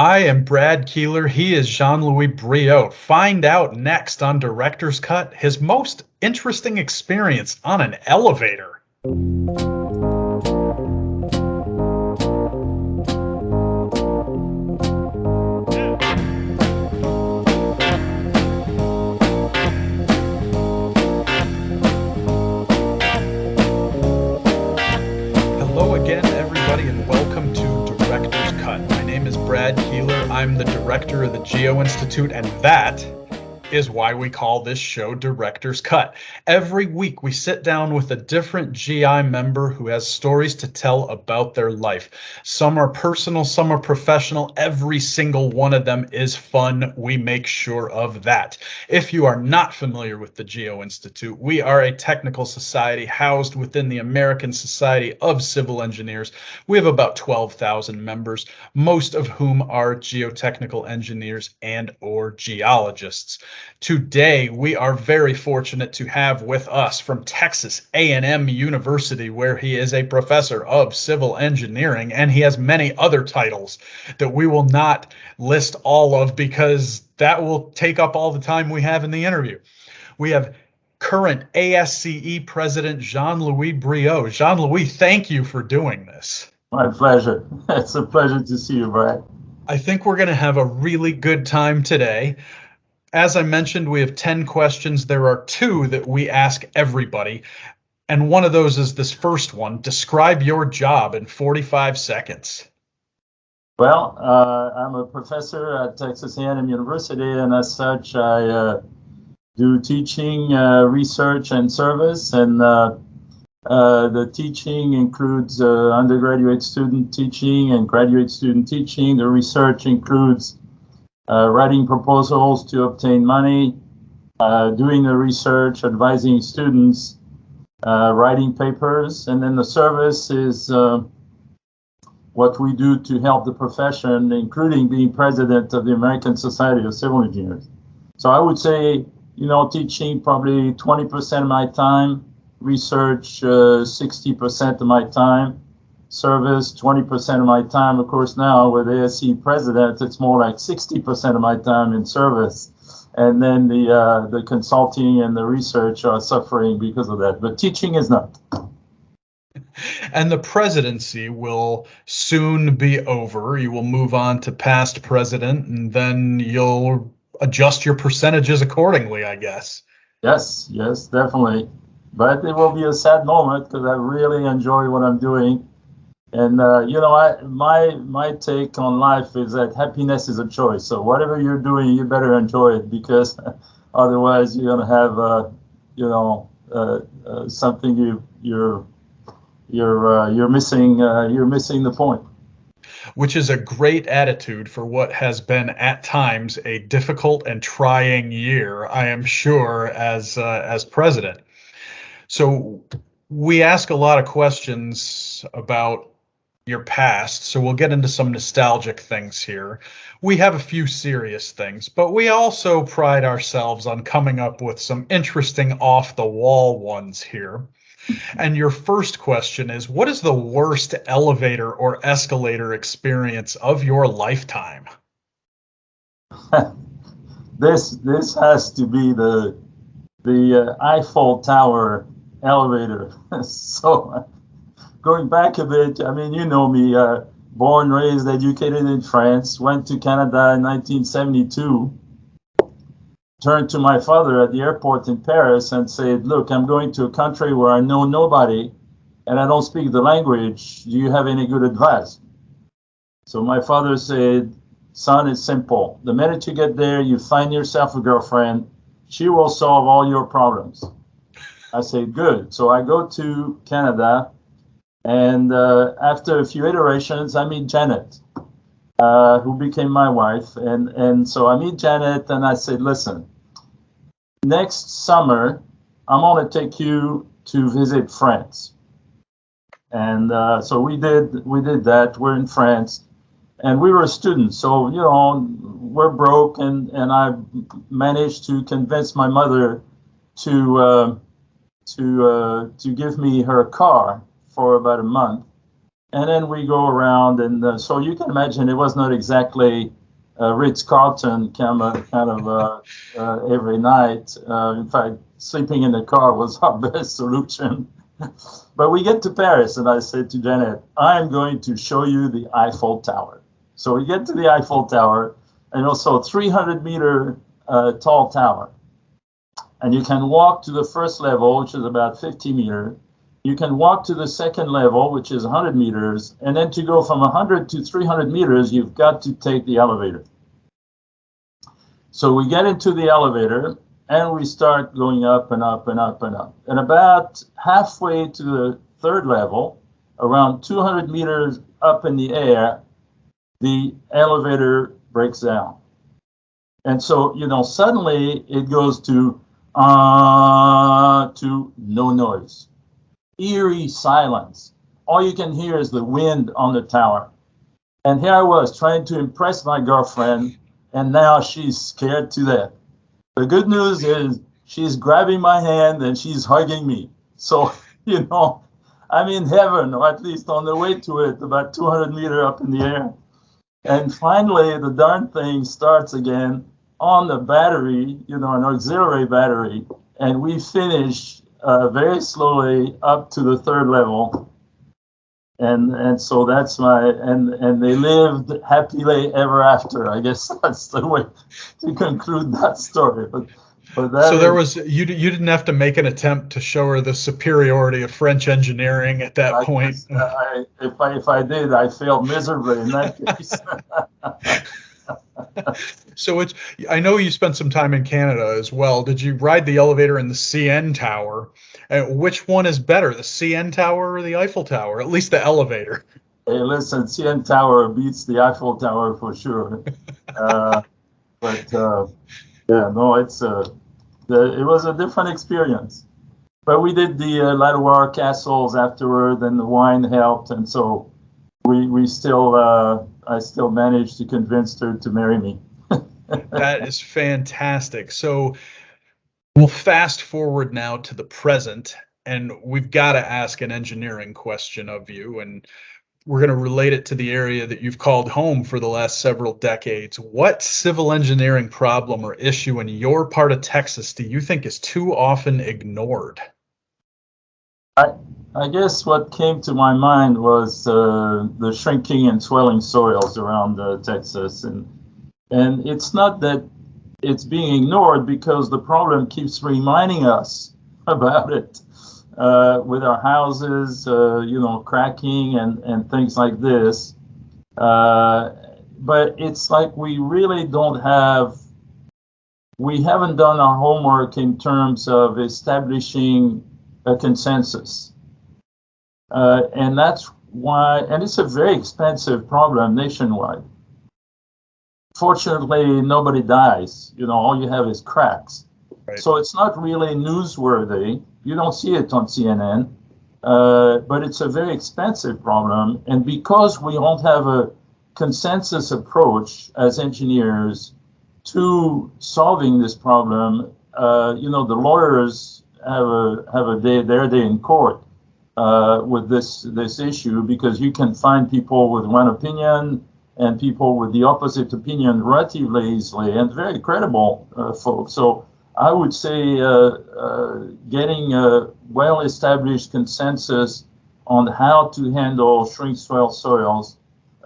I am Brad Keelor. He is Jean-Louis Briaud. Find out next on Director's Cut his most interesting experience on an elevator. Hello again, everybody, and welcome to Director's Cut. My name is Brad Keelor. I'm the director of the Geo-Institute, and that is why we call this show Director's Cut. Every week we sit down with a different GI member who has stories to tell about their life. Some are personal, some are professional. Every single one of them is fun. We make sure of that. If you are not familiar with the Geo-Institute, we are a technical society housed within the American Society of Civil Engineers. We have about 12,000 members, most of whom are geotechnical engineers and or geologists. Today, we are very fortunate to have with us from Texas A&M University, where he is a professor of civil engineering, and he has many other titles that we will not list all of because that will take up all the time we have in the interview. We have current ASCE President Jean-Louis Briaud. Jean-Louis, thank you for doing this. My pleasure. It's a pleasure to see you, Brad. I think we're going to have a really good time today. As I mentioned, we have 10 questions. There are 2 that we ask everybody, and one of those is this first one. Describe your job in 45 seconds. Well, I'm a professor at Texas A&M University, and as such, I do teaching, research, and service. And the teaching includes undergraduate student teaching and graduate student teaching. The research includes writing proposals to obtain money, doing the research, advising students, writing papers, and then the service is what we do to help the profession, including being president of the American Society of Civil Engineers. So I would say, teaching probably 20% of my time, research 60% of my time, service 20% of my time. Of course, now with ASCE President, it's more like 60% of my time in service. And then the consulting and the research are suffering because of that. But teaching is not. And the presidency will soon be over. You will move on to past president, and then you'll adjust your percentages accordingly, I guess. Yes, definitely. But it will be a sad moment because I really enjoy what I'm doing. And, my take on life is that happiness is a choice. So whatever you're doing, you better enjoy it, because otherwise you're going to have, something you're missing. You're missing the point. Which is a great attitude for what has been at times a difficult and trying year, I am sure, as president. So we ask a lot of questions about your past, so we'll get into some nostalgic things here. We have a few serious things, but we also pride ourselves on coming up with some interesting off-the-wall ones here. And your first question is, what is the worst elevator or escalator experience of your lifetime? This has to be the Eiffel Tower elevator. So going back a bit, you know me, born, raised, educated in France, went to Canada in 1972, turned to my father at the airport in Paris and said, look, I'm going to a country where I know nobody and I don't speak the language. Do you have any good advice? So my father said, son, it's simple. The minute you get there, you find yourself a girlfriend. She will solve all your problems. I said, good. So I go to Canada, and after a few iterations, I meet Janet, who became my wife. And so I meet Janet, and I said, listen, next summer, I'm going to take you to visit France. And so we did that. We're in France, and we were students. So, we're broke, and I managed to convince my mother to give me her car for about a month. and then we go around, and so you can imagine it was not exactly Ritz-Carlton kind of every night. In fact, sleeping in the car was our best solution. But we get to Paris, and I said to Janet, I'm going to show you the Eiffel Tower. So we get to the Eiffel Tower, and also 300-meter tall tower. And you can walk to the first level, which is about 50 meters. You can walk to the second level, which is 100 meters. And then to go from 100 to 300 meters, you've got to take the elevator. So we get into the elevator, and we start going up and up and up and up. And about halfway to the third level, around 200 meters up in the air, the elevator breaks down. And so, suddenly it goes to no noise, eerie silence. All you can hear is the wind on the tower. And here I was trying to impress my girlfriend, and now she's scared to death. The good news is she's grabbing my hand and she's hugging me. So, I'm in heaven, or at least on the way to it, about 200 meters up in the air. And finally, the darn thing starts again on the battery, an auxiliary battery. And we finish very slowly up to the third level. And so that's and they lived happily ever after. I guess that's the way to conclude that story. But that so there was you didn't have to make an attempt to show her the superiority of French engineering at that point. If I did, I failed miserably in that case. So I know you spent some time in Canada as well. Did you ride the elevator in the CN Tower? Which one is better, the CN Tower or the Eiffel Tower? At least the elevator. Hey, listen, CN Tower beats the Eiffel Tower for sure. Yeah, no, it was a different experience. But we did the Ladoire castles afterward, and the wine helped, and so I still managed to convince her to marry me. That is fantastic. So we'll fast forward now to the present, and we've got to ask an engineering question of you, and we're going to relate it to the area that you've called home for the last several decades. What civil engineering problem or issue in your part of Texas do you think is too often ignored? I guess what came to my mind was the shrinking and swelling soils around Texas, and it's not that it's being ignored, because the problem keeps reminding us about it with our houses, cracking and things like this. But it's like we haven't done our homework in terms of establishing a consensus. And that's why, and it's a very expensive problem nationwide. Fortunately, nobody dies. All you have is cracks. Right. So it's not really newsworthy. You don't see it on CNN, but it's a very expensive problem. And because we don't have a consensus approach as engineers to solving this problem, the lawyers have their day in court with this issue, because you can find people with one opinion and people with the opposite opinion relatively easily, and very credible folks. So I would say getting a well-established consensus on how to handle shrink swell soils,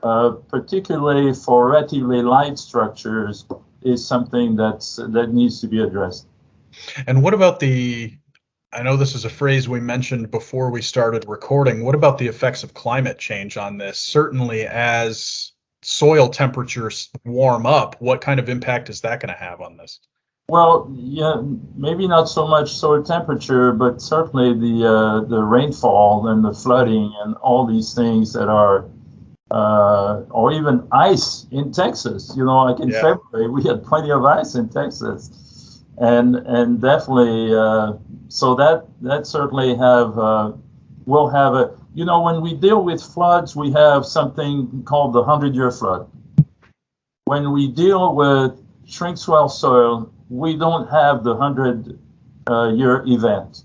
particularly for relatively light structures, is something that needs to be addressed. And what about I know this is a phrase we mentioned before we started recording, what about the effects of climate change on this? Certainly as soil temperatures warm up, what kind of impact is that going to have on this? Well, yeah, maybe not so much soil temperature, but certainly the rainfall and the flooding and all these things that are, or even ice in Texas. Like in February, we had plenty of ice in Texas, and definitely, so that certainly will have a. When we deal with floods, we have something called the 100-year flood. When we deal with shrink swell soil, we don't have the 100-year event.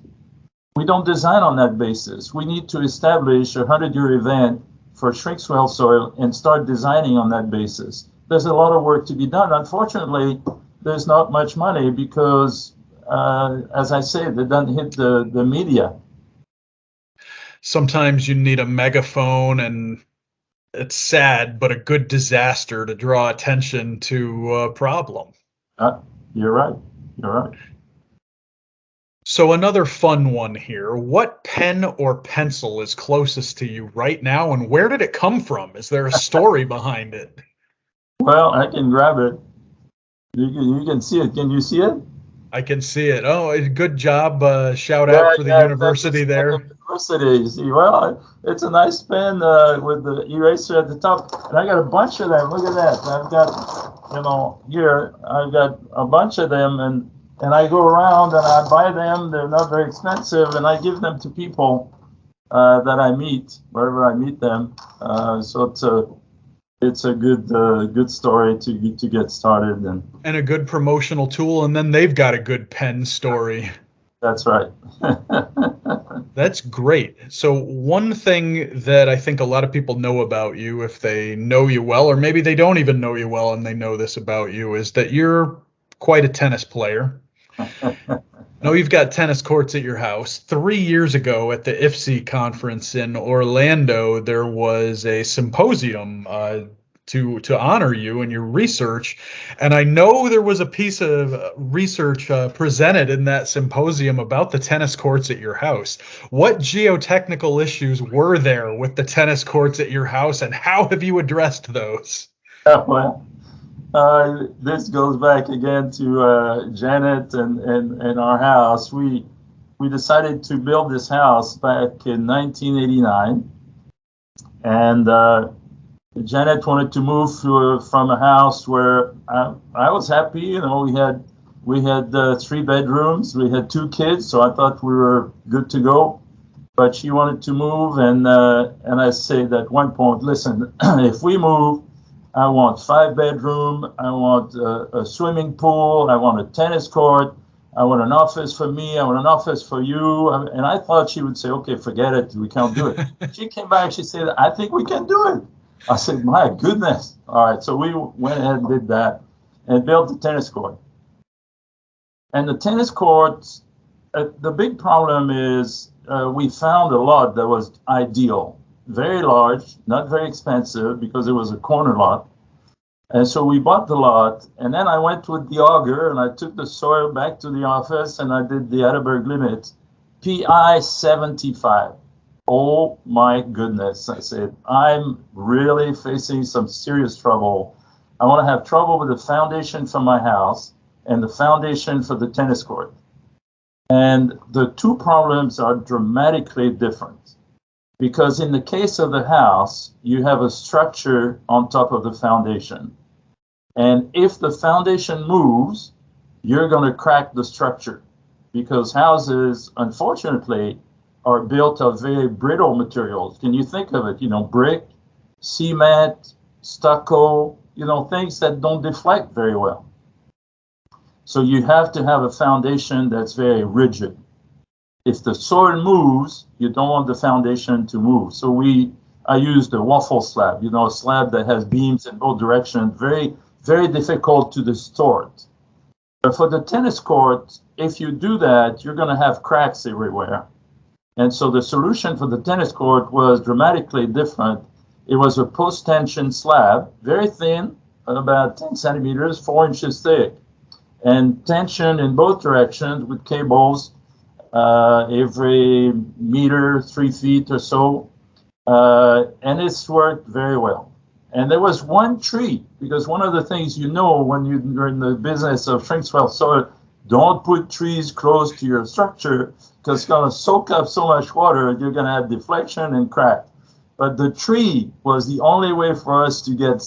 We don't design on that basis. We need to establish a 100-year event for shrink swell soil and start designing on that basis. There's a lot of work to be done. Unfortunately, there's not much money because, as I say, they don't hit the media. Sometimes you need a megaphone, and it's sad, but a good disaster to draw attention to a problem. You're right. You're right. So another fun one here. What pen or pencil is closest to you right now, and where did it come from? Is there a story behind it? Well, I can grab it. You can see it. Can you see it? I can see it. Oh, good job. Shout out for the university there. University. You see, well, it's a nice pen with the eraser at the top. And I got a bunch of them. Look at that. I've got, here, I've got a bunch of them. And I go around and I buy them. They're not very expensive. And I give them to people that I meet, wherever I meet them. So it's a good story to get started, and a good promotional tool, and then they've got a good pen story. That's right. That's great. So one thing that I think a lot of people know about you, if they know you well, or maybe they don't even know you well and they know this about you, is that you're quite a tennis player. No, you've got tennis courts at your house. 3 years ago at the IFSE conference in Orlando, there was a symposium to honor you and your research. And I know there was a piece of research presented in that symposium about the tennis courts at your house. What geotechnical issues were there with the tennis courts at your house, and how have you addressed those? Well, this goes back again to Janet and our house. We decided to build this house back in 1989, and Janet wanted to move from a house where I was happy. We had 3 bedrooms. We had 2 kids, so I thought we were good to go. But she wanted to move, and I said at one point, listen, if we move, I want 5 bedroom, I want a swimming pool, I want a tennis court, I want an office for me, I want an office for you. And I thought she would say, okay, forget it, we can't do it. She came back, she said, I think we can do it. I said, my goodness. All right, so we went ahead and did that and built the tennis court. And the tennis courts, the big problem is we found a lot that was ideal. Very large, not very expensive because it was a corner lot. And so we bought the lot, and then I went with the auger and I took the soil back to the office and I did the Atterberg limit, PI 75. Oh my goodness, I said, I'm really facing some serious trouble. I want to have trouble with the foundation for my house and the foundation for the tennis court. And the 2 problems are dramatically different. Because in the case of the house, you have a structure on top of the foundation. And if the foundation moves, you're going to crack the structure. Because houses, unfortunately, are built of very brittle materials. Can you think of it? Brick, cement, stucco, things that don't deflect very well. So you have to have a foundation that's very rigid. If the soil moves, you don't want the foundation to move. So I used a waffle slab, a slab that has beams in both directions, very, very difficult to distort. But for the tennis court, if you do that, you're going to have cracks everywhere. And so the solution for the tennis court was dramatically different. It was a post-tension slab, very thin, about 10 centimeters, 4 inches thick, and tension in both directions with cables every meter, 3 feet or so, and it's worked very well. And there was one tree, because one of the things when you're in the business of shrink swell soil, don't put trees close to your structure because it's going to soak up so much water, you're going to have deflection and crack. But the tree was the only way for us to get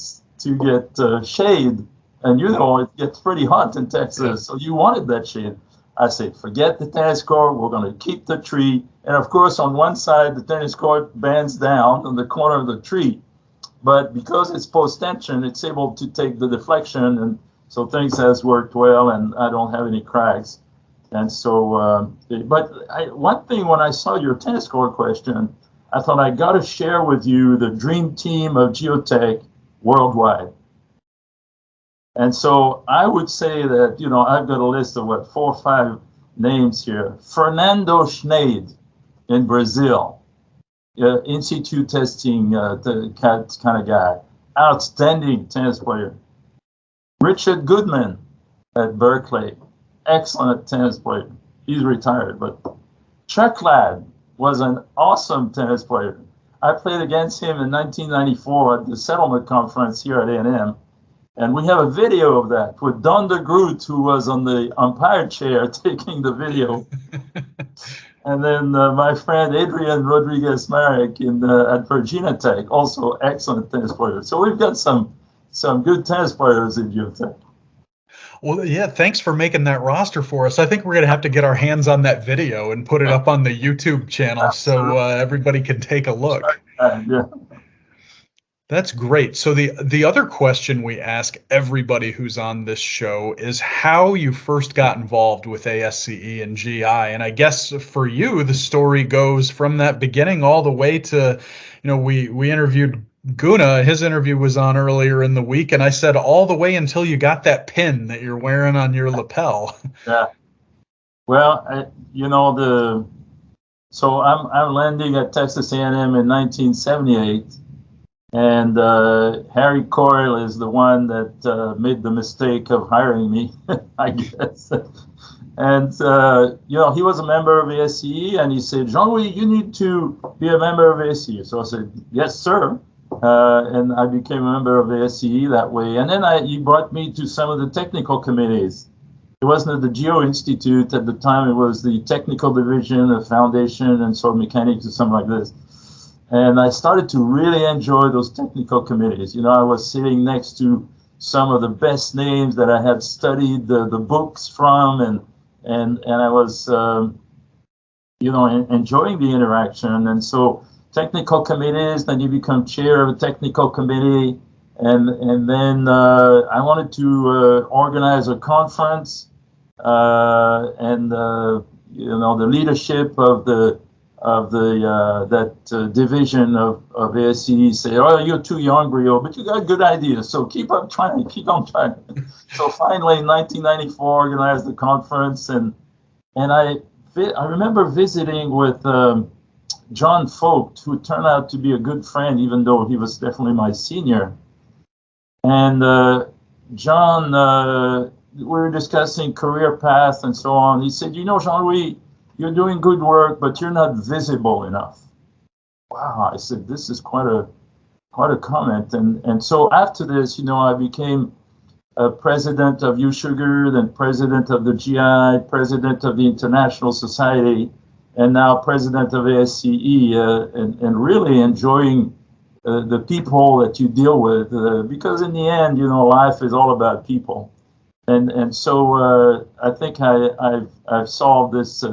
shade, and it gets pretty hot in Texas, so you wanted that shade. I said, forget the tennis court, we're going to keep the tree. And of course, on one side, the tennis court bends down on the corner of the tree. But because it's post-tension, it's able to take the deflection. And so things has worked well, and I don't have any cracks. And so, one thing when I saw your tennis court question, I thought I got to share with you the dream team of geotech worldwide. And so I would say that, you know, I've got a list of what, 4 or 5 names here. Fernando Schneid in Brazil, in-situ testing kind of guy, outstanding tennis player. Richard Goodman at Berkeley, excellent tennis player. He's retired, but Chuck Ladd was an awesome tennis player. I played against him in 1994 at the settlement conference here at A&M. And we have a video of that with Don de Groot, who was on the umpire chair taking the video. And then my friend Adrian Rodriguez-Marek at Virginia Tech, also excellent tennis player. So we've got some good tennis players in geotech. Well, yeah, thanks for making that roster for us. I think we're going to have to get our hands on that video and put it up on the YouTube channel so everybody can take a look. Yeah. That's great. So the other question we ask everybody who's on this show is how you first got involved with ASCE and GI. And I guess for you, the story goes from that beginning all the way to, you know, we interviewed Guna. His interview was on earlier in the week, and I said all the way until you got that pin that you're wearing on your lapel. Yeah. Well, you know, so I'm landing at Texas A&M in 1978. And Harry Coyle is the one that made the mistake of hiring me, I guess. And, you know, he was a member of ASCE, and he said, Jean-Louis, you need to be a member of ASCE. So I said, yes, sir. And I became a member of ASCE that way. And then he brought me to some of the technical committees. It wasn't at the Geo-Institute at the time. It was the technical division of foundation and soil mechanics or something like this. And I started to really enjoy those technical committees. You know, I was sitting next to some of the best names that I had studied the books from, and I was, you know, enjoying the interaction. And so technical committees, then you become chair of a technical committee, and then I wanted to organize a conference, and you know, the leadership of that division of ASCE say, oh, you're too young, Briaud, but you got good ideas, so keep on trying. So finally, in 1994, organized the conference, and I remember visiting with John Vogt, who turned out to be a good friend, even though he was definitely my senior. And John, we were discussing career path and so on. He said, you know, Jean-Louis, you're doing good work, but you're not visible enough. Wow, I said, this is quite a comment. And so after this, you know, I became president of USugar, then president of the GI, president of the International Society, and now president of ASCE, and really enjoying the people that you deal with, because in the end, you know, life is all about people. And so I think I've solved this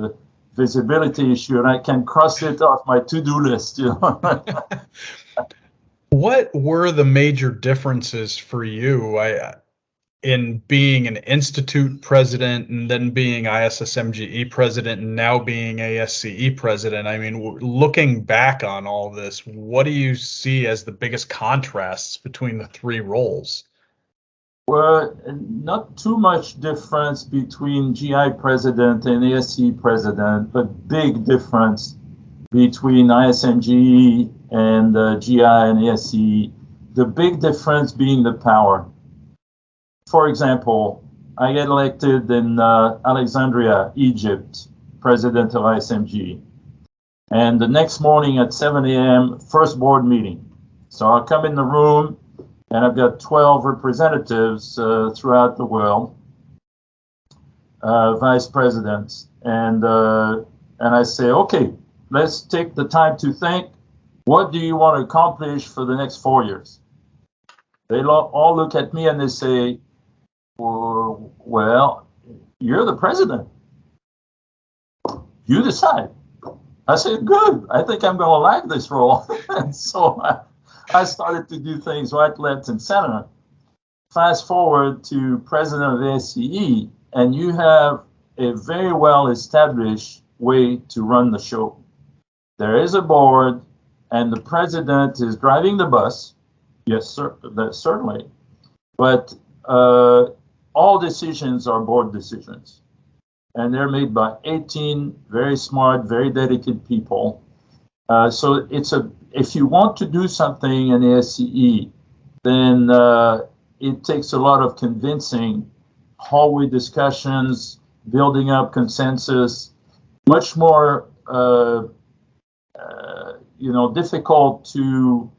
visibility issue, and I can cross it off my to-do list. You know? What were the major differences for you in being an institute president and then being ISSMGE president and now being ASCE president? I mean, looking back on all this, what do you see as the biggest contrasts between the 3 roles? Well, not too much difference between GI president and ASCE president, but big difference between ISMGE and GI and ASCE. The big difference being the power. For example, I get elected in Alexandria, Egypt, president of ISMGE. And the next morning at 7 a.m., first board meeting. So I come in the room, and I've got 12 representatives throughout the world, vice presidents, and I say, okay, let's take the time to think. What do you want to accomplish for the next 4 years? They all look at me and they say, well, you're the president. You decide. I said, good. I think I'm going to like this role. And so I started to do things right, left, and center. Fast forward to president of ASCE, and you have a very well-established way to run the show. There is a board, and the president is driving the bus. Yes, sir, certainly. But all decisions are board decisions, and they're made by 18 very smart, very dedicated people. So if you want to do something in ASCE, then it takes a lot of convincing, hallway discussions, building up consensus, much more difficult to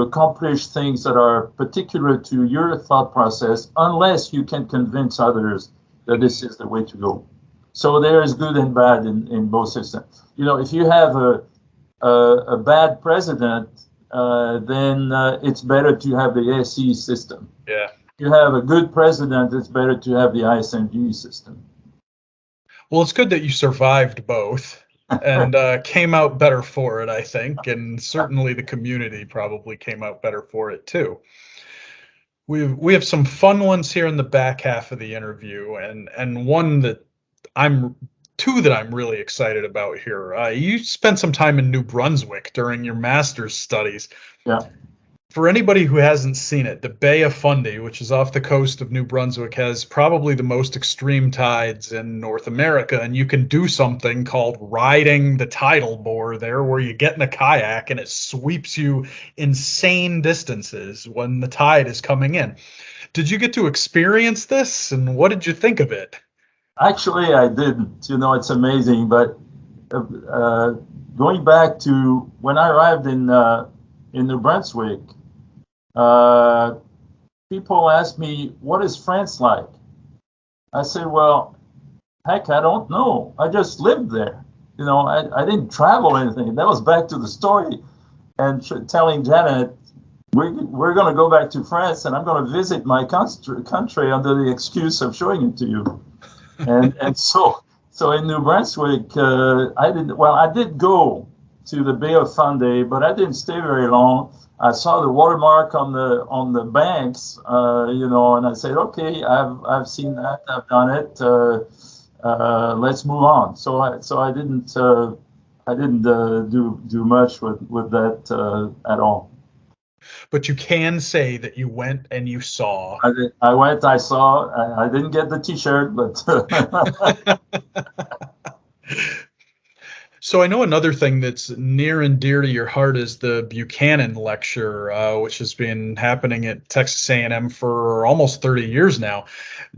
accomplish things that are particular to your thought process, unless you can convince others that this is the way to go. So there is good and bad in both systems. If you have a bad president, then it's better to have the ASCE system. Yeah. If you have a good president, it's better to have the ASCE and GI system. Well, it's good that you survived both and came out better for it, I think, and certainly the community probably came out better for it too. We have some fun ones here in the back half of the interview, and two that I'm really excited about here. You spent some time in New Brunswick during your master's studies. Yeah. For anybody who hasn't seen it, the Bay of Fundy, which is off the coast of New Brunswick, has probably the most extreme tides in North America, and you can do something called riding the tidal bore there, where you get in a kayak and it sweeps you insane distances when the tide is coming in. Did you get to experience this, and what did you think of it? Actually, I didn't. It's amazing, but going back to when I arrived in New Brunswick, people ask me, what is France like? I say, well, heck, I don't know. I just lived there. I didn't travel or anything. That was back to the story and telling Janet, we're going to go back to France and I'm going to visit my country under the excuse of showing it to you. And so in New Brunswick, I did go to the Bay of Fundy, but I didn't stay very long. I saw the watermark on the banks, and I said, okay, I've seen that, I've done it. Let's move on. So I didn't do much with that at all. But you can say that you went and you saw. I went, I saw. I didn't get the T-shirt, but. So I know another thing that's near and dear to your heart is the Buchanan Lecture, which has been happening at Texas A&M for almost 30 years now.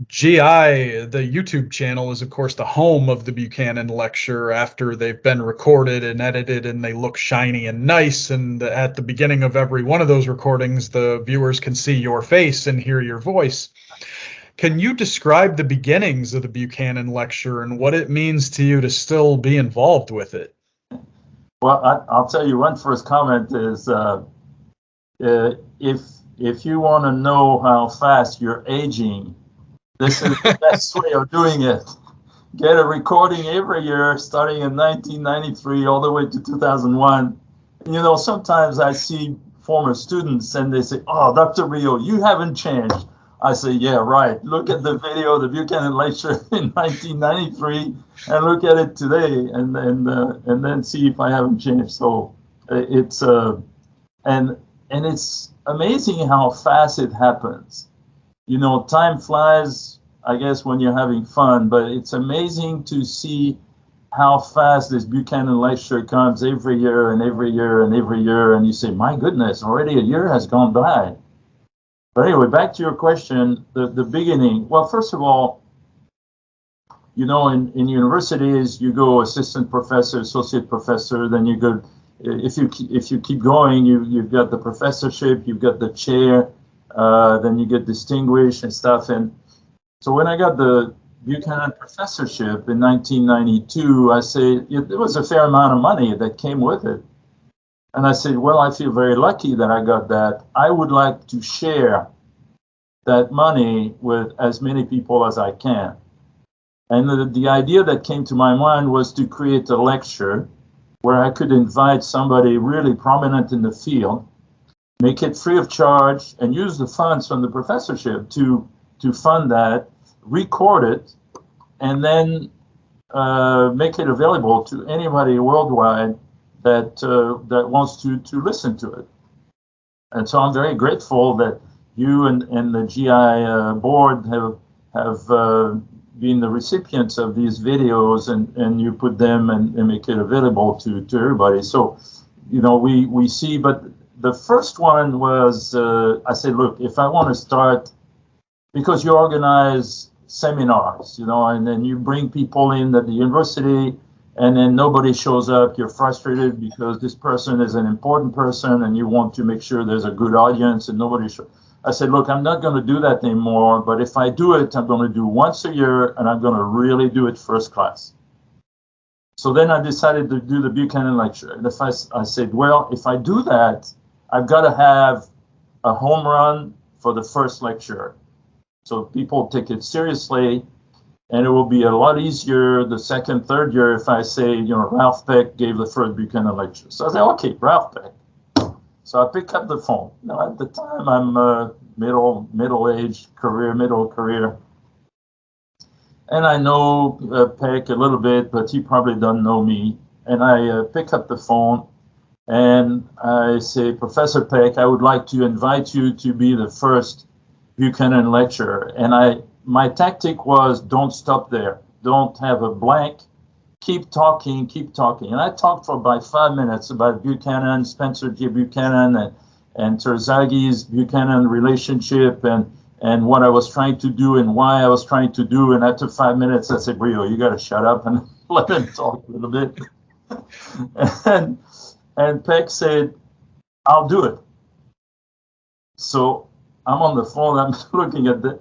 GI, the YouTube channel, is of course the home of the Buchanan Lecture after they've been recorded and edited and they look shiny and nice. And at the beginning of every one of those recordings, the viewers can see your face and hear your voice. Can you describe the beginnings of the Buchanan Lecture and what it means to you to still be involved with it? Well, I'll tell you, one first comment is if you want to know how fast you're aging, this is the best way of doing it. Get a recording every year, starting in 1993 all the way to 2001. Sometimes I see former students and they say, oh, Dr. Briaud, you haven't changed. I say, yeah, right. Look at the video of the Buchanan Lecture in 1993 and look at it today and then see if I haven't changed. So it's and it's amazing how fast it happens. Time flies, I guess, when you're having fun, but it's amazing to see how fast this Buchanan Lecture comes every year and every year and every year. And you say, my goodness, already a year has gone by. But anyway, back to your question, the beginning. Well, first of all, in universities, you go assistant professor, associate professor, then you go, if you keep going, you've got the professorship, you've got the chair, then you get distinguished and stuff. And so when I got the Buchanan professorship in 1992, I say there was a fair amount of money that came with it. And I said, well, I feel very lucky that I got that. I would like to share that money with as many people as I can. And the idea that came to my mind was to create a lecture where I could invite somebody really prominent in the field, make it free of charge, and use the funds from the professorship to fund that, record it, and then make it available to anybody worldwide that wants to listen to it. And so I'm very grateful that you and the GI board have been the recipients of these videos, and you put them and make it available to everybody. So, you know, we see, but the first one was, I said, look, if I want to start, because you organize seminars, you know, and then you bring people in at the university, and then nobody shows up, you're frustrated because this person is an important person and you want to make sure there's a good audience and nobody shows. I said, look, I'm not going to do that anymore, but if I do it, I'm going to do once a year, and I'm going to really do it first class. So then I decided to do the Buchanan Lecture. And I said, well, if I do that, I've got to have a home run for the first lecture, so people take it seriously. And it will be a lot easier the second, third year if I say, you know, Ralph Peck gave the first Buchanan Lecture. So I said, okay, Ralph Peck. So I pick up the phone. Now at the time I'm middle-aged career, middle career. And I know Peck a little bit, but he probably doesn't know me. And I pick up the phone and I say, Professor Peck, I would like to invite you to be the first Buchanan Lecturer. And my tactic was, don't stop there. Don't have a blank. Keep talking, keep talking. And I talked for about 5 minutes about Buchanan, Spencer J. Buchanan, and Terzaghis Buchanan relationship, and what I was trying to do and why I was trying to do. And after 5 minutes, I said, Briaud, you got to shut up and let him talk a little bit. and Peck said, I'll do it. So I'm on the phone. I'm looking at the.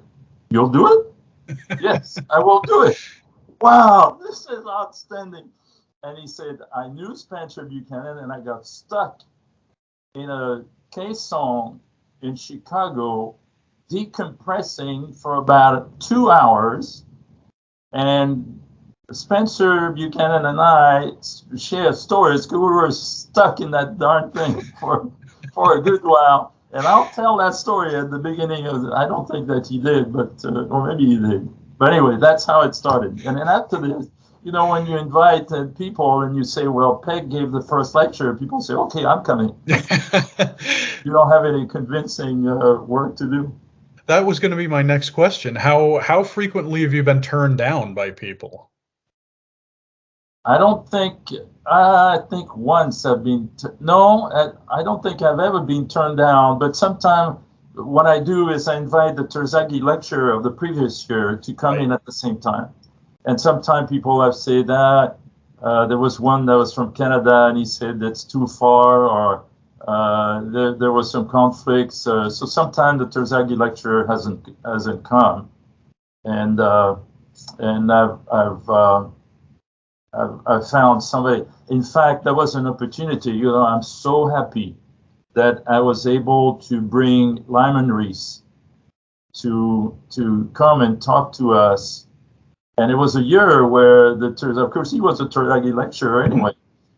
You'll do it? Yes, I will do it. Wow, this is outstanding. And he said, I knew Spencer Buchanan, and I got stuck in a caisson in Chicago, decompressing for about 2 hours. And Spencer Buchanan and I share stories because we were stuck in that darn thing for a good while. And I'll tell that story at the beginning of I don't think that he did, but or maybe he did. But anyway, that's how it started. And then after this, you know, when you invite people and you say, well, Peg gave the first lecture, people say, okay, I'm coming. You don't have any convincing work to do. That was going to be my next question. How frequently have you been turned down by people? I think once I've been, I don't think I've ever been turned down, but sometimes what I do is I invite the Terzaghi lecturer of the previous year to come in at the same time. And sometimes people have said that, there was one that was from Canada and he said that's too far, or there was some conflicts. So sometimes the Terzaghi lecturer hasn't come. And I've found somebody. In fact, that was an opportunity. You know, I'm so happy that I was able to bring Lyman Rees to come and talk to us. And it was a year where of course, he was a Terzaghi lecturer anyway,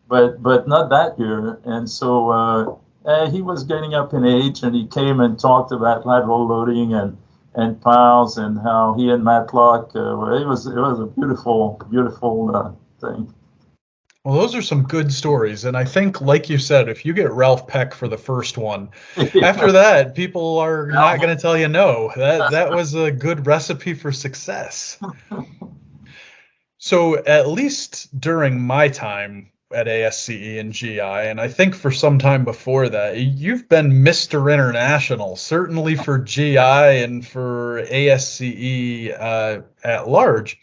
but not that year. And so he was getting up in age, and he came and talked about lateral loading and piles and how he and Matlock. It was a beautiful thing. Well, those are some good stories, and I think, like you said, if you get Ralph Peck for the first one, after that, people are not going to tell you no. That was a good recipe for success. So, at least during my time at ASCE and GI, and I think for some time before that, you've been Mr. International, certainly for GI and for ASCE at large.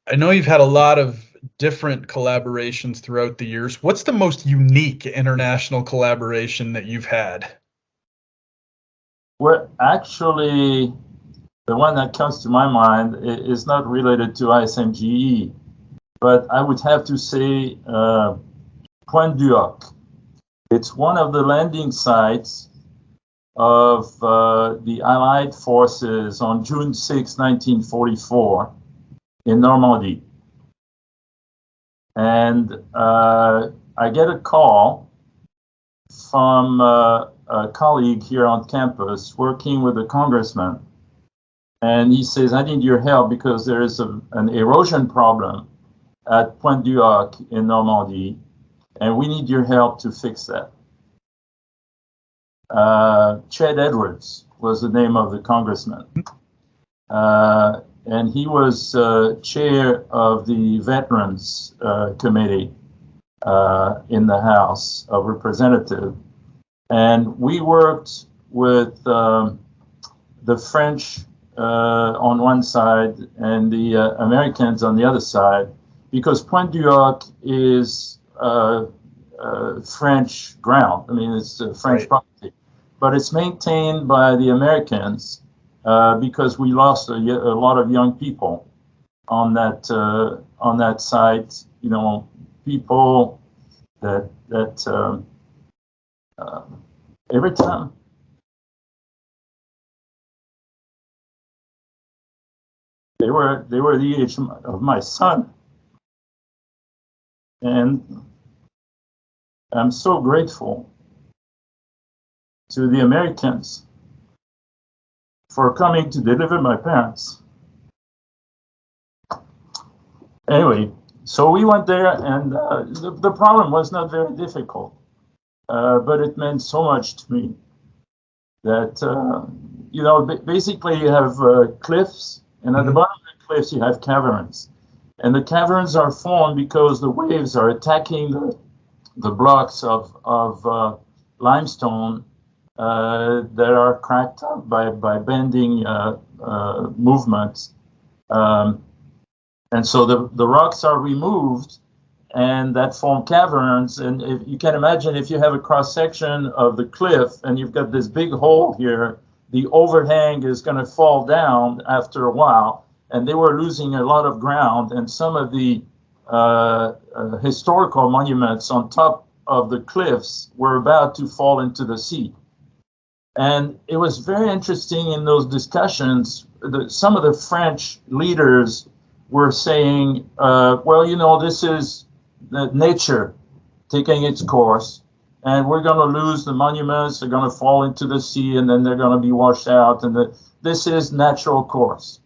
I know you've had a lot of different collaborations throughout the years. What's the most unique international collaboration that you've had? Well, actually, the one that comes to my mind is not related to ASCE and GI, but I would have to say Pointe du Hoc. It's one of the landing sites of the Allied forces on June 6, 1944 in Normandy. And I get a call from a colleague here on campus working with a congressman. And he says, I need your help because there is an erosion problem at Pointe du Hoc in Normandy. and we need your help to fix that. Chet Edwards was the name of the congressman. And he was chair of the Veterans Committee in the House of Representatives. And we worked with the French on one side and the Americans on the other side, because Pointe du Hoc is French ground. I mean, it's French property, but it's maintained by the Americans because we lost a lot of young people on that site. You know, people that every time. They were the age of my son, and I'm so grateful to the Americans for coming to deliver my parents. Anyway, so we went there, and the problem was not very difficult, but it meant so much to me that, you know, basically you have cliffs, and at the bottom of the cliffs you have caverns. And the caverns are formed because the waves are attacking the blocks of limestone that are cracked up by bending movements. And so the rocks are removed, and that form caverns. And if you can imagine, if you have a cross section of the cliff and you've got this big hole here, the overhang is going to fall down after a while. And they were losing a lot of ground, and some of the historical monuments on top of the cliffs were about to fall into the sea. And it was very interesting in those discussions. Some of the French leaders were saying, well, you know, this is nature taking its course, and we're going to lose the monuments, they're going to fall into the sea, and then they're going to be washed out, and this is natural course.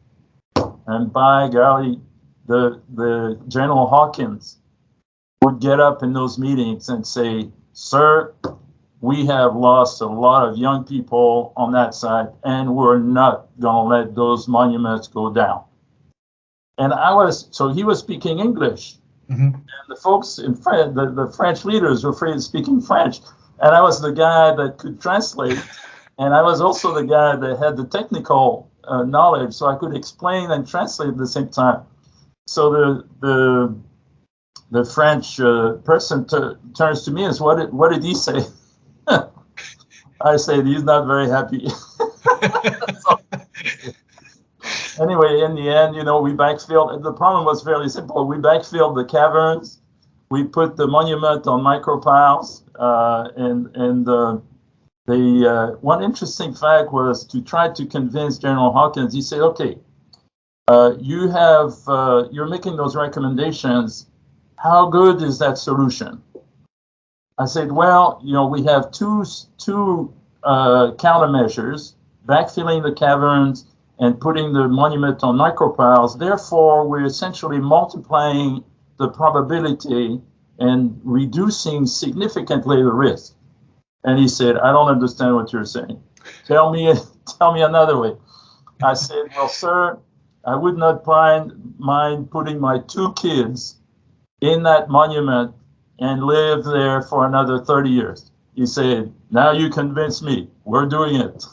And by golly, the General Hawkins would get up in those meetings and say, sir, we have lost a lot of young people on that side, and we're not going to let those monuments go down. And so he was speaking English. And the folks in France, the French leaders were afraid of speaking French. And I was the guy that could translate. And I was also the guy that had the technical knowledge, so I could explain and translate at the same time. So the French person turns to me and says, what did he say? I said, he's not very happy. So, anyway, in the end, you know, we backfilled. The problem was fairly simple. We backfilled the caverns. We put the monument on micropiles. And the one interesting fact was to try to convince General Hawkins. He said, okay, you're making those recommendations. How good is that solution? I said, well, you know, we have two countermeasures, backfilling the caverns and putting the monument on micropiles. Therefore, we're essentially multiplying the probability and reducing significantly the risk. And he said, I don't understand what you're saying. Tell me another way. I said, well, sir, I would not mind putting my 2 kids in that monument and live there for another 30 years. He said, now you convince me. We're doing it.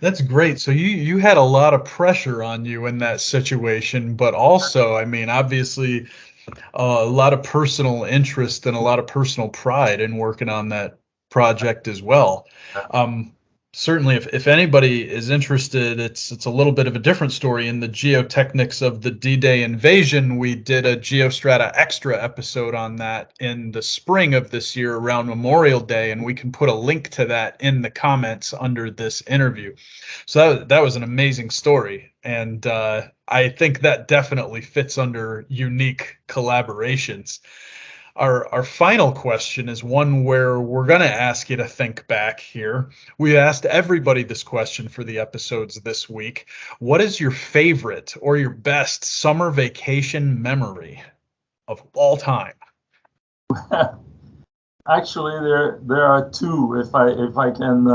That's great. So you had a lot of pressure on you in that situation, but also, I mean, obviously, a lot of personal interest and a lot of personal pride in working on that project as well. Certainly, if anybody is interested, it's a little bit of a different story. In the geotechnics of the D-Day invasion, we did a Geostrata Extra episode on that in the spring of this year around Memorial Day, and we can put a link to that in the comments under this interview. So that was an amazing story, and I think that definitely fits under unique collaborations. Our final question is one where we're going to ask you to think back here. We asked everybody this question for the episodes this week. What is your favorite or your best summer vacation memory of all time? Actually, there are two. If I can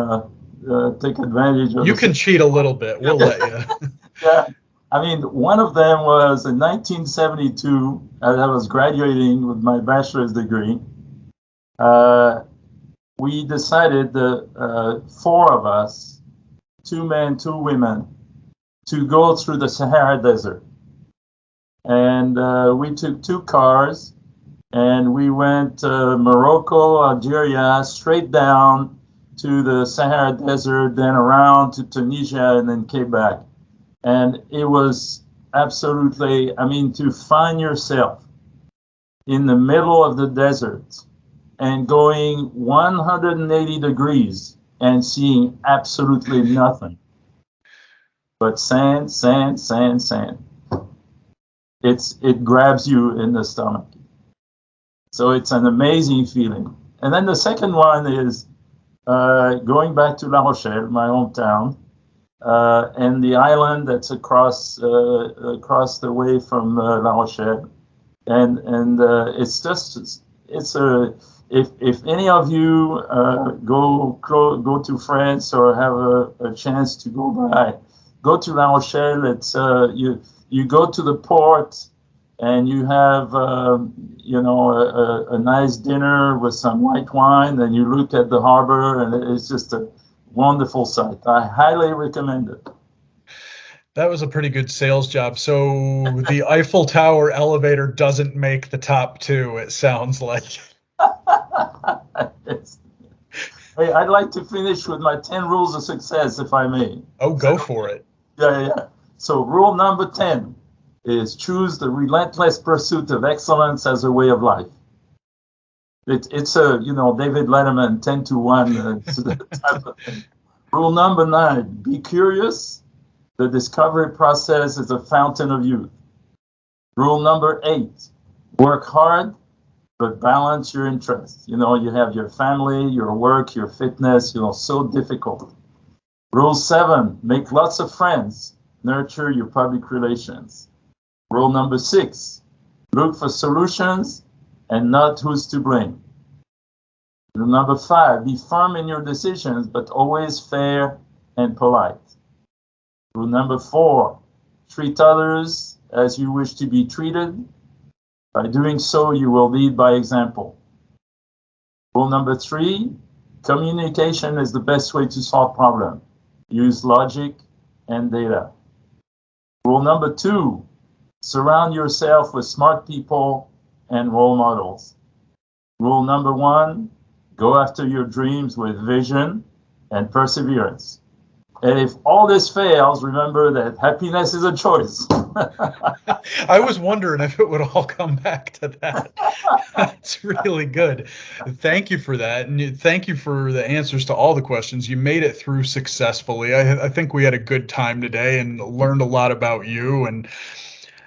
take advantage of you can cheat a little bit. We'll let you. Yeah, I mean, one of them was in 1972, as I was graduating with my bachelor's degree. We decided, four of us, 2 men, 2 women, to go through the Sahara Desert. And we took 2 cars, and we went Morocco, Algeria, straight down to the Sahara Desert, then around to Tunisia, and then came back. And it was absolutely, I mean, to find yourself in the middle of the desert and going 180 degrees and seeing absolutely nothing but sand, sand, sand, sand. It grabs you in the stomach. So it's an amazing feeling. And then the second one is going back to La Rochelle, my hometown, and the island that's across the way from La Rochelle. And it's just, it's a, if any of you go to France or have a chance to go by, go to La Rochelle. It's you go to the port and you have a nice dinner with some white wine, and you look at the harbor, and it's just a wonderful sight. I highly recommend it. That was a pretty good sales job. So the Eiffel Tower elevator doesn't make the top 2, it sounds like. Hey, I'd like to finish with my 10 rules of success, if I may. Oh, go for it. Yeah. So rule number 10 is choose the relentless pursuit of excellence as a way of life. It's a, David Letterman 10-to-1 type of thing. Rule number 9, be curious. The discovery process is a fountain of youth. Rule number 8, work hard, but balance your interests. You have your family, your work, your fitness, so difficult. Rule 7, make lots of friends. Nurture your public relations. Rule number 6, look for solutions and not who's to blame. Rule number 5, be firm in your decisions, but always fair and polite. Rule number 4, treat others as you wish to be treated. By doing so, you will lead by example. Rule number 3, communication is the best way to solve problems. Use logic and data. Rule number 2, surround yourself with smart people and role models. Rule number 1, go after your dreams with vision and perseverance. And if all this fails, remember that happiness is a choice. I was wondering if it would all come back to that. That's really good. Thank you for that. And thank you for the answers to all the questions. You made it through successfully. I think we had a good time today and learned a lot about you. And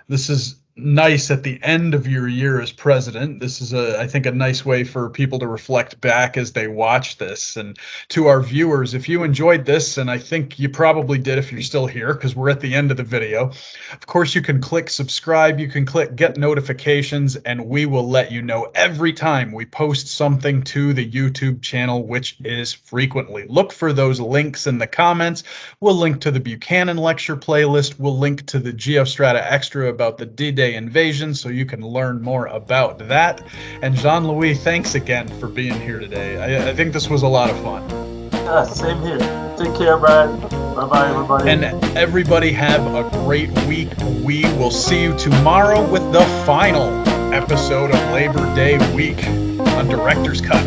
this is nice at the end of your year as president. This is, I think, a nice way for people to reflect back as they watch this. And to our viewers, if you enjoyed this, and I think you probably did if you're still here, because we're at the end of the video, of course, you can click subscribe, you can click get notifications, and we will let you know every time we post something to the YouTube channel, which is frequently. Look for those links in the comments. We'll link to the Buchanan Lecture playlist. We'll link to the Geostrata Extra about the D-Day invasion, so you can learn more about that. And Jean-Louis, thanks again for being here today. I think this was a lot of fun. Yeah, same here. Take care, Brad. Bye-bye, everybody. And everybody have a great week. We will see you tomorrow with the final episode of Labor Day week on Director's Cut.